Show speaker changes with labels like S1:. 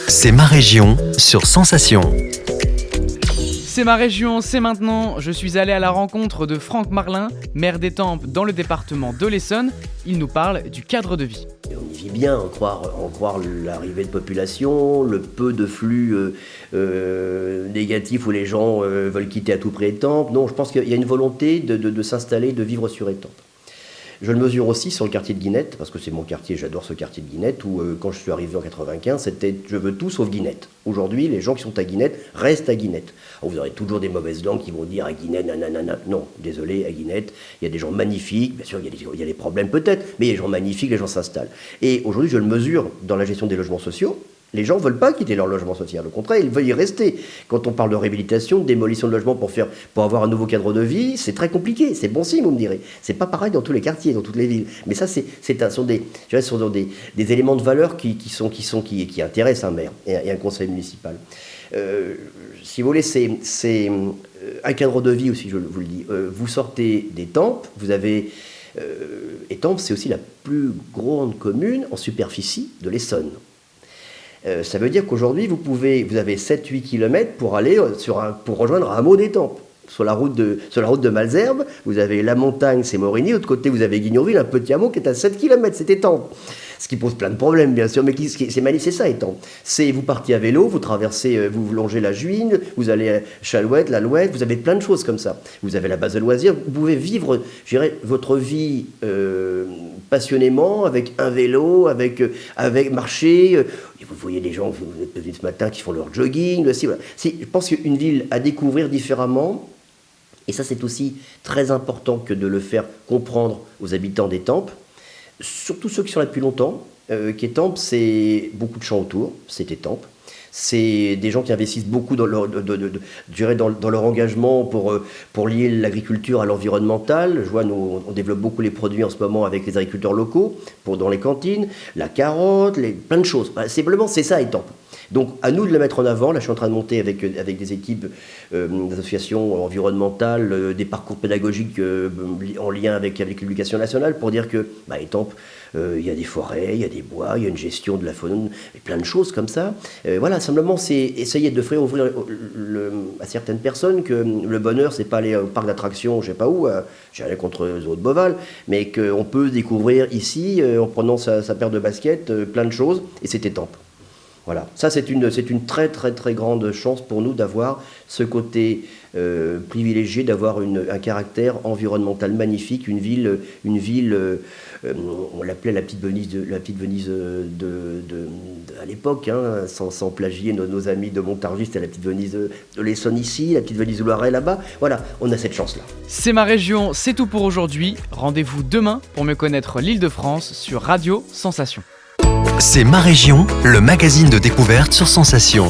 S1: C'est ma région sur Sensation.
S2: C'est ma région, c'est maintenant. Je suis allé à la rencontre de Franck Marlin, maire d'Étampes dans le département de l'Essonne. Il nous parle du cadre de vie.
S3: On y vit bien, en croire l'arrivée de population, le peu de flux négatifs où les gens veulent quitter à tout prix Étampes. Non, je pense qu'il y a une volonté de s'installer, de vivre sur Étampes. Je le mesure aussi sur le quartier de Guinette, parce que c'est mon quartier, j'adore ce quartier de Guinette, où quand je suis arrivé en 95, c'était « je veux tout sauf Guinette ». Aujourd'hui, les gens qui sont à Guinette restent à Guinette. Alors, vous aurez toujours des mauvaises langues qui vont dire à Guinette, nanana. Non, désolé, à Guinette, il y a des gens magnifiques, bien sûr, il y a des problèmes peut-être, mais il y a des gens magnifiques, les gens s'installent. Et aujourd'hui, je le mesure dans la gestion des logements sociaux. Les gens ne veulent pas quitter leur logement social. Au contraire, ils veulent y rester. Quand on parle de réhabilitation, de démolition de logements pour avoir un nouveau cadre de vie, c'est très compliqué. C'est bon signe, vous me direz. C'est pas pareil dans tous les quartiers, dans toutes les villes. Mais ça, ce sont des éléments de valeur qui intéressent un maire et un conseil municipal. Si vous voulez, c'est un cadre de vie aussi, je vous le dis. Vous sortez d'Étampes, vous avez... Étampes, c'est aussi la plus grande commune en superficie de l'Essonne. Ça veut dire qu'aujourd'hui, vous avez 7-8 km pour aller pour rejoindre un hameau d'Étampes. Sur la route de Malesherbes, vous avez la montagne, c'est Morigny. De l'autre côté, vous avez Guignonville, un petit hameau qui est à 7 km, c'est Étampes. Ce qui pose plein de problèmes, bien sûr, mais c'est ça, Étampes. Vous partez à vélo, vous traversez, vous longez la Juine, vous allez à Chalouette, l'Alouette, vous avez plein de choses comme ça. Vous avez la base de loisirs, vous pouvez vivre, je dirais, votre vie passionnément, avec un vélo, avec marcher. Vous voyez des gens, vous êtes venus ce matin, qui font leur jogging. Voilà. Je pense qu'une ville à découvrir différemment, et ça c'est aussi très important que de le faire comprendre aux habitants d'Étampes, surtout ceux qui sont là depuis longtemps, qu'Étampes, c'est beaucoup de champs autour, c'est Étampes. C'est des gens qui investissent beaucoup dans leur engagement pour lier l'agriculture à l'environnemental. Je vois, on développe beaucoup les produits en ce moment avec les agriculteurs locaux, dans les cantines, la carotte, plein de choses. Simplement, c'est ça, Étampes. Donc, à nous de le mettre en avant. Là, je suis en train de monter avec des équipes d'associations environnementales, des parcours pédagogiques en lien avec l'éducation nationale pour dire que, Étampes, il y a des forêts, il y a des bois, il y a une gestion de la faune, et plein de choses comme ça. Voilà, simplement, c'est essayer de ouvrir à certaines personnes que le bonheur, c'est pas aller au parc d'attractions, je sais pas où, j'ai rien contre les autres Beauval, mais qu'on peut découvrir ici, en prenant sa paire de baskets, plein de choses, et c'est Étampes. Voilà, ça c'est une très très très grande chance pour nous d'avoir ce côté privilégié, d'avoir un caractère environnemental magnifique, une ville, on l'appelait la petite Venise à l'époque, sans plagier nos amis de Montargis, c'était la petite Venise de l'Essonne ici, la petite Venise de Loiret là-bas. Voilà, on a cette chance-là.
S2: C'est ma région, c'est tout pour aujourd'hui. Rendez-vous demain pour mieux connaître l'Île-de-France sur Radio Sensation.
S1: C'est ma région, le magazine de découverte sur Sensation.